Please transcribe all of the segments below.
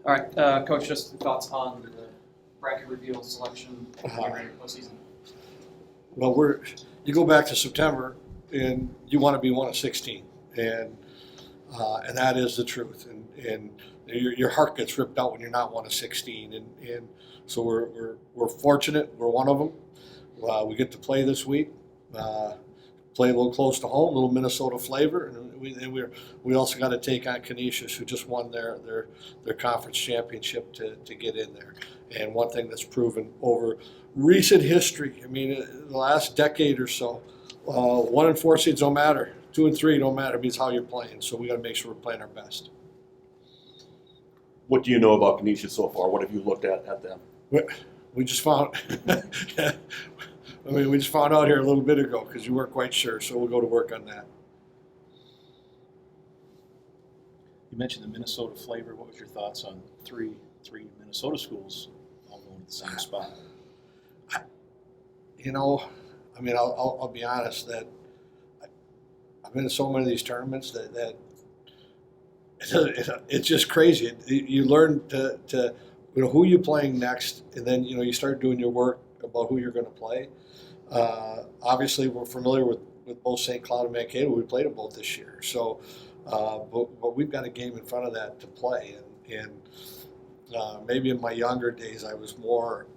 All right, Coach, just thoughts on the bracket reveal selection during the postseason. Well, you go back to September, and you want to be one of 16, and that is the truth. And your heart gets ripped out when you're not one of 16, and so we're fortunate. We're one of them. We get to play this week. Play a little close to home, a little Minnesota flavor, and we also got to take on Canisius, who just won their conference championship to get in there. And one thing that's proven over recent history, I mean, the last decade or so, 1 and 4 seeds don't matter, 2 and 3 don't matter. It means how you're playing. So we got to make sure we're playing our best. What do you know about Canisius so far? What have you looked at them? We just found. We just found out here a little bit ago because we weren't quite sure, so we'll go to work on that. You mentioned the Minnesota flavor. What was your thoughts on three Minnesota schools all going to the same spot? I'll be honest that I've been to so many of these tournaments that it's just crazy. You learn to who you're playing next, and then you start doing your work about who you're going to play. Obviously, we're familiar with both St. Cloud and Mankato. We played them both this year, so but we've got a game in front of that to play. And maybe in my younger days, I was more,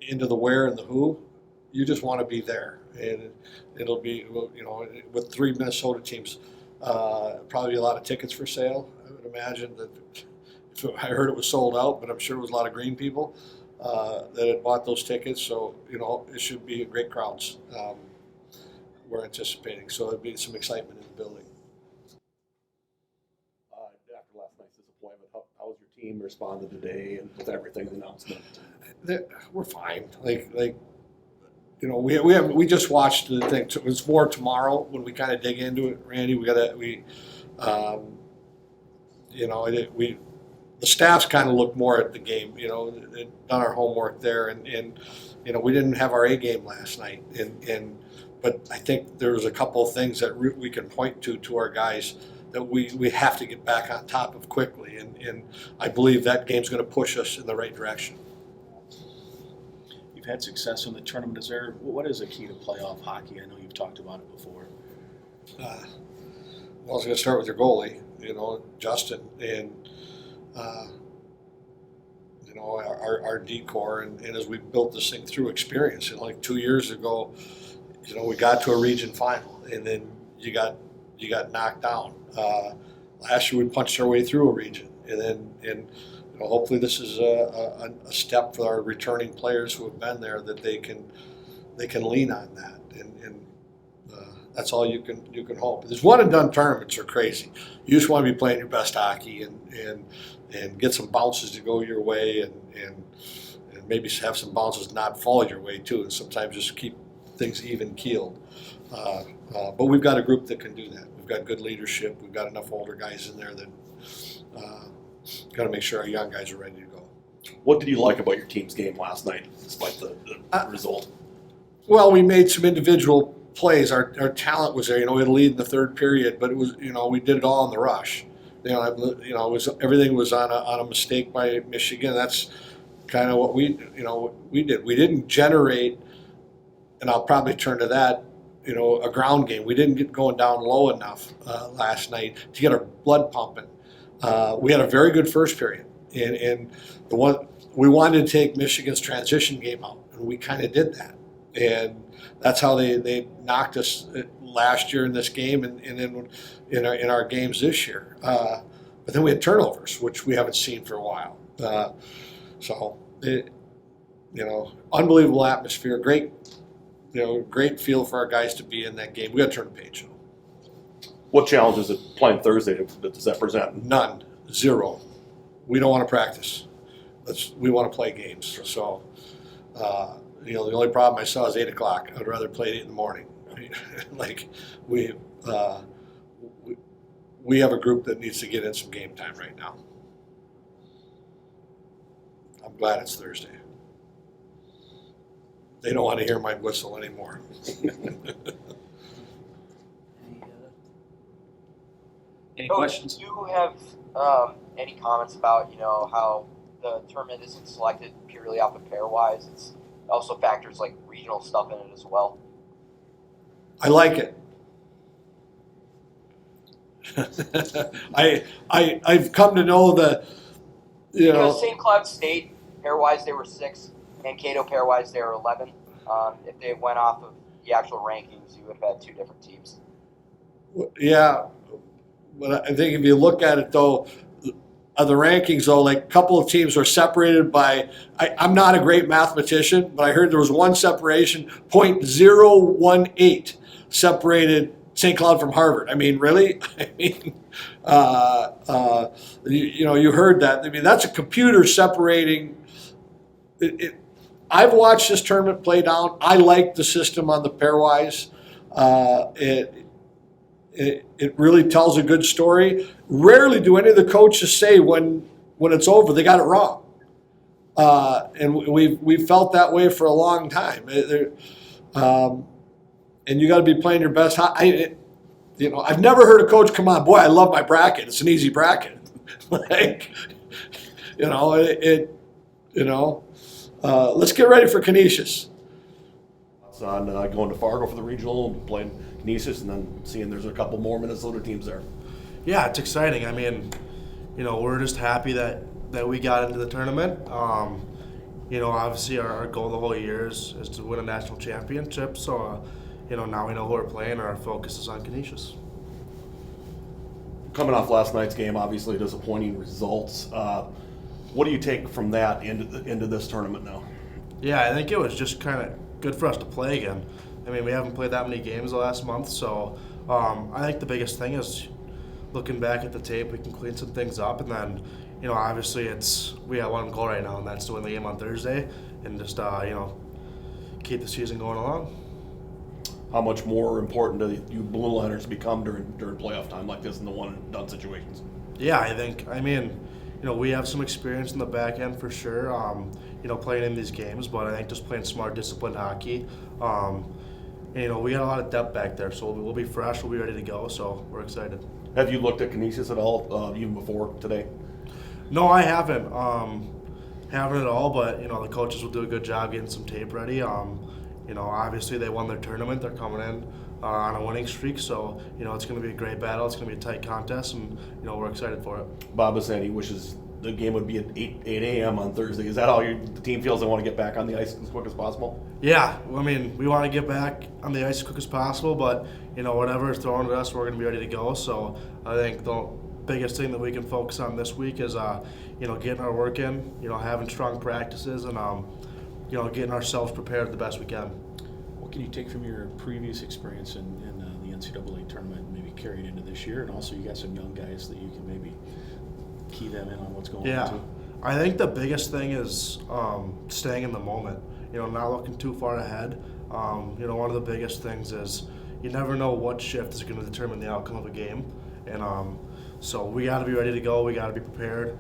into the where and the who. You just want to be there, and it'll be with 3 Minnesota teams, probably a lot of tickets for sale. I would imagine that. I heard it was sold out, but I'm sure it was a lot of green people that had bought those tickets. So, it should be great crowds we're anticipating. So it'll be some excitement in the building. After last night's disappointment, how was your team responded today and with everything, the announcement? We're fine. We just watched the thing. It's more tomorrow when we kind of dig into it, Randy. The staff's kind of looked more at the game, done our homework there, and we didn't have our A game last night, but I think there was a couple of things that we can point to our guys that we have to get back on top of quickly, and I believe that game's going to push us in the right direction. You've had success in the tournament. What is a key to playoff hockey? I know you've talked about it before. I was going to start with your goalie, Justin, and our D-core, and as we built this thing through experience, and like 2 years ago, we got to a region final, and then you got knocked down. Last year we punched our way through a region, and hopefully this is a step for our returning players who have been there, that they can lean on that, and that's all you can hope. These one and done tournaments are crazy. You just want to be playing your best hockey and get some bounces to go your way, and maybe have some bounces not fall your way too, and sometimes just keep things even keeled. But we've got a group that can do that. We've got good leadership. We've got enough older guys in there that got to make sure our young guys are ready to go. What did you like about your team's game last night, despite the result? Well, we made some individual plays. Our talent was there. We had a lead in the third period, but it was we did it all in the rush. Everything was on a mistake by Michigan. That's kind of what we did. We didn't generate, and I'll probably turn to that. A ground game. We didn't get going down low enough last night to get our blood pumping. We had a very good first period, and the one we wanted to take Michigan's transition game out, and we kind of did that. And that's how they knocked us last year in this game, and then in our games this year. But then we had turnovers, which we haven't seen for a while. Unbelievable atmosphere, great feel for our guys to be in that game. We got to turn the page. What challenges is playing Thursday does that present? None, zero. We don't want to practice. We want to play games. So, the only problem I saw is 8 o'clock. I'd rather play at 8 in the morning. We have a group that needs to get in some game time right now. I'm glad it's Thursday. They don't want to hear my whistle anymore. Any Coach, questions? do you have any comments about, how the tournament isn't selected purely off of pairwise? It's also factors like regional stuff in it as well. I like it. I've come to know that, Because St. Cloud State pairwise they were 6, and Cato pairwise they were 11. If they went off of the actual rankings, you would have had 2 different teams. yeah, but I think if you look at it though, the rankings though, like a couple of teams are separated by, I'm not a great mathematician, but I heard there was one separation, 0.018 separated St. Cloud from Harvard. I mean, really? I mean, you heard that. I mean, that's a computer separating. I've watched this tournament play down. I like the system on the pairwise. It really tells a good story. Rarely do any of the coaches say when it's over they got it wrong, and we've felt that way for a long time. And you got to be playing your best. I've never heard a coach come on. Boy, I love my bracket. It's an easy bracket. Let's get ready for Canisius. On going to Fargo for the regional, playing Canisius, and then seeing there's a couple more Minnesota teams there. Yeah, it's exciting. I mean, we're just happy that we got into the tournament. Obviously our goal the whole year is to win a national championship. So, now we know who we're playing, and our focus is on Canisius. Coming off last night's game, obviously disappointing results. What do you take from that into this tournament now? Yeah, I think it was just kind of good for us to play again. I mean, we haven't played that many games the last month, so I think the biggest thing is looking back at the tape, we can clean some things up, and then, obviously we got one goal right now, and that's to win the game on Thursday, and just, keep the season going along. How much more important do you blue liners become during playoff time like this in the one and done situations? Yeah, I mean, we have some experience in the back end for sure, playing in these games, but I think just playing smart, disciplined hockey. We got a lot of depth back there, so we'll be fresh, we'll be ready to go, so we're excited. Have you looked at Canisius at all, even before today? No, I haven't. Haven't at all, but, the coaches will do a good job getting some tape ready. Obviously they won their tournament, they're coming in on a winning streak, so, it's going to be a great battle, it's going to be a tight contest, and, we're excited for it. Bob is saying he wishes the game would be at 8 a.m. on Thursday. Is that how the team feels? They want to get back on the ice as quick as possible? Yeah, I mean, we want to get back on the ice as quick as possible, but, whatever is thrown at us, we're going to be ready to go. So I think the biggest thing that we can focus on this week is, getting our work in, having strong practices, and, getting ourselves prepared the best we can. What can you take from your previous experience in the NCAA tournament, maybe carry it into this year? And also, you got some young guys that you can maybe key them in on what's going on too. I think the biggest thing is staying in the moment. Not looking too far ahead. One of the biggest things is you never know what shift is going to determine the outcome of a game, and so we got to be ready to go. We got to be prepared.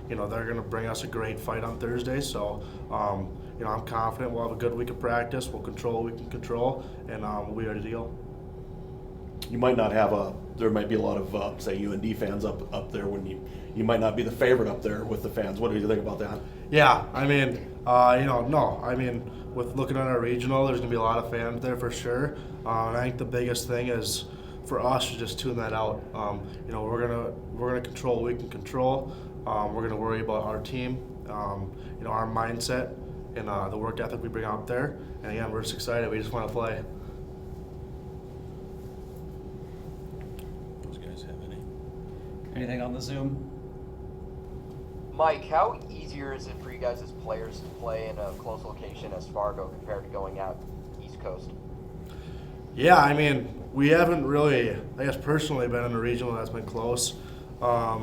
They're going to bring us a great fight on Thursday, so I'm confident we'll have a good week of practice. We'll control what we can control, and we'll be ready to go. You might not have there might be a lot of, say, UND fans up there when you might not be the favorite up there with the fans. What do you think about that? Yeah, I mean, no. I mean, with looking at our regional, there's going to be a lot of fans there for sure. And I think the biggest thing is for us to just tune that out. We're gonna control what we can control. We're gonna worry about our team, our mindset, and the work ethic we bring out there. And again, we're just excited. We just want to play. Those guys have Anything on the Zoom? Mike, how easier is it for you guys as players to play in a close location as Fargo compared to going out East Coast? Yeah, I mean, we haven't really, I guess personally, been in a regional that's been close. I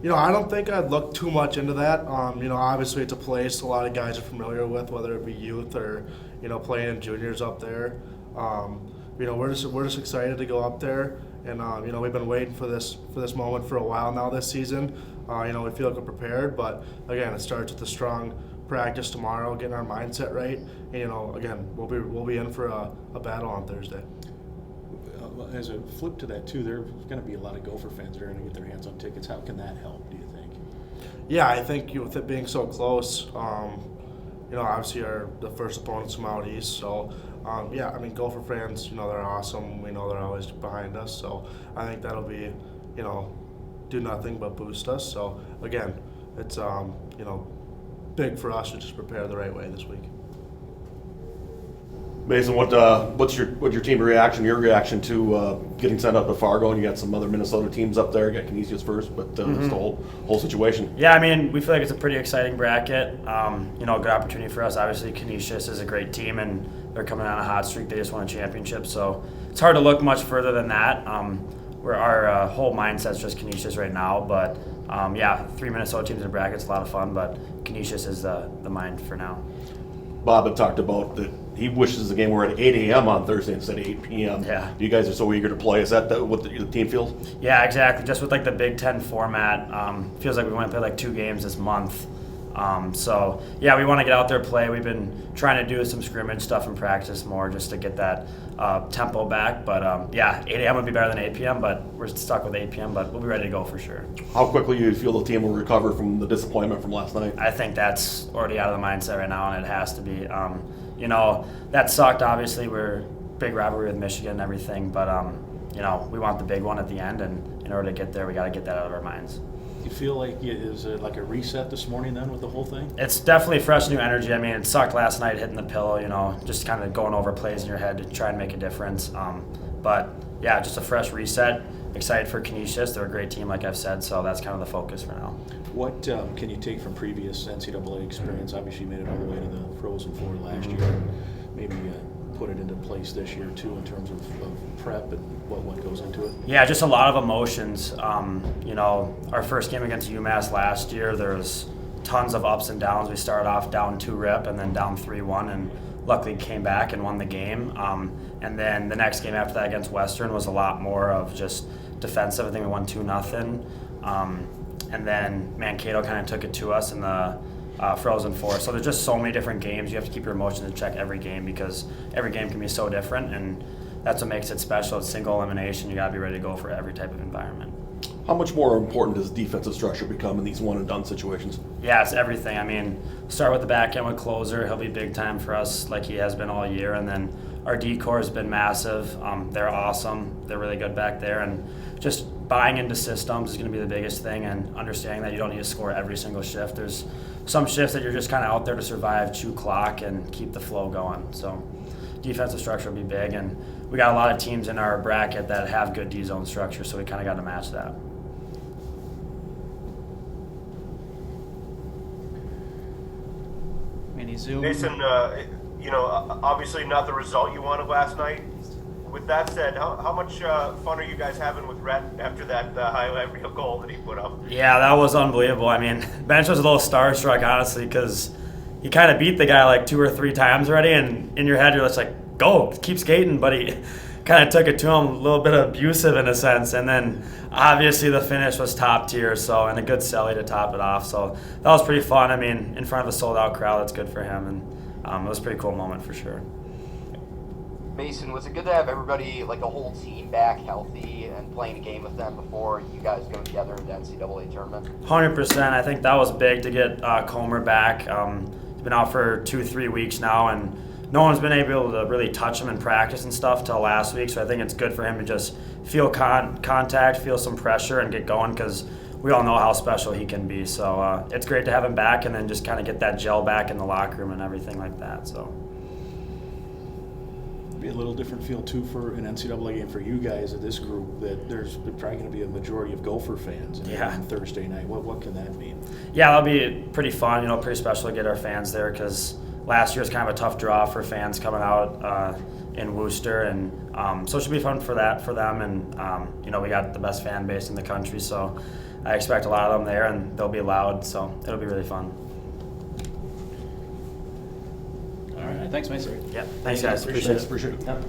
don't think I'd look too much into that. Obviously it's a place a lot of guys are familiar with, whether it be youth or, playing in juniors up there. We're just excited to go up there, and we've been waiting for this moment for a while now this season. We feel like we're prepared, but again, it starts with a strong practice tomorrow, getting our mindset right, and again, we'll be in for a battle on Thursday. Well, as a flip to that too, there's going to be a lot of Gopher fans that are going to get their hands on tickets. How can that help, do you think? Yeah, I think with it being so close, obviously the first opponents from out east. So, yeah, I mean, Gopher fans, they're awesome. We know they're always behind us. So I think that'll be, do nothing but boost us. So again, it's big for us to just prepare the right way this week. Mason, what's your team reaction? Your reaction to getting sent up to Fargo, and you got some other Minnesota teams up there. You got Canisius first, but it's the whole situation. Yeah, I mean, we feel like it's a pretty exciting bracket. A good opportunity for us. Obviously, Canisius is a great team, and they're coming on a hot streak. They just won a championship, so it's hard to look much further than that. Where our whole mindset's just Canisius right now, but 3 Minnesota teams in the bracket's a lot of fun, but Canisius is the mind for now. Bob had talked about that he wishes the game were at 8 a.m. on Thursday instead of 8 p.m. Yeah. You guys are so eager to play. Is that what the team feels? Yeah, exactly. Just with like the Big Ten format, feels like we want to play like 2 games this month. So yeah, we want to get out there, play. We've been trying to do some scrimmage stuff and practice more just to get that tempo back. But 8 a.m. would be better than 8 p.m. But we're stuck with 8 p.m. But we'll be ready to go for sure. How quickly you feel the team will recover from the disappointment from last night? I think that's already out of the mindset right now, and it has to be. That sucked. Obviously, we're big rivalry with Michigan and everything, but we want the big one at the end, and in order to get there, we got to get that out of our minds. Do you feel like it is like a reset this morning then with the whole thing? It's definitely fresh new energy. I mean, it sucked last night hitting the pillow, just kind of going over plays in your head to try and make a difference. But yeah, just a fresh reset. Excited for Canisius. They're a great team, like I've said, so that's kind of the focus for now. What can you take from previous NCAA experience? Obviously, you made it all the way to the Frozen Four last year. Maybe put it into place this year too in terms of prep and what goes into it? Yeah, just a lot of emotions. Our first game against UMass last year, there's tons of ups and downs. We started off down 2-rip and then down 3-1, and luckily came back and won the game. And then the next game after that against Western was a lot more of just defensive. I think we won 2-0. And then Mankato kind of took it to us in the Frozen Four. So there's just so many different games. You have to keep your emotions in check every game because every game can be so different, and that's what makes it special. It's single elimination. You got to be ready to go for every type of environment. How much more important does defensive structure become in these one-and-done situations? Yeah, it's everything. I mean, start with the back end with Closer. He'll be big time for us like he has been all year. And then our D-core has been massive. They're awesome. They're really good back there. And just buying into systems is going to be the biggest thing, and understanding that you don't need to score every single shift. There's some shifts that you're just kind of out there to survive, chew clock, and keep the flow going. So defensive structure will be big, and we got a lot of teams in our bracket that have good D-zone structure, so we kind of got to match that. Any Zoom? Mason, obviously not the result you wanted last night. With that said, how much fun are you guys having with Rhett after that highlight reel goal that he put up? Yeah, that was unbelievable. I mean, Bench was a little starstruck, honestly, because he kind of beat the guy like 2 or 3 times already, and in your head you're just like, go, keep skating, but he kind of took it to him a little bit abusive in a sense, and then obviously the finish was top tier, and a good celly to top it off, so that was pretty fun. I mean, in front of a sold-out crowd, that's good for him, and it was a pretty cool moment for sure. Mason, was it good to have everybody, like the whole team, back healthy and playing a game with them before you guys go together in the NCAA tournament? 100%. I think that was big to get Comer back. He's been out for 2-3 weeks now, and no one's been able to really touch him in practice and stuff till last week. So I think it's good for him to just feel contact, feel some pressure, and get going because we all know how special he can be. So it's great to have him back, and then just kind of get that gel back in the locker room and everything like that. So. Be a little different feel too for an NCAA game for you guys at this group, that there's probably going to be a majority of Gopher fans on Thursday night. What can that mean? Yeah, that'll be pretty fun, pretty special to get our fans there because last year was kind of a tough draw for fans coming out in Worcester, and so it should be fun for them, and we got the best fan base in the country, so I expect a lot of them there, and they'll be loud, so it'll be really fun. All right, thanks, Mason. Yeah, thanks guys, appreciate it. Appreciate it. Yep.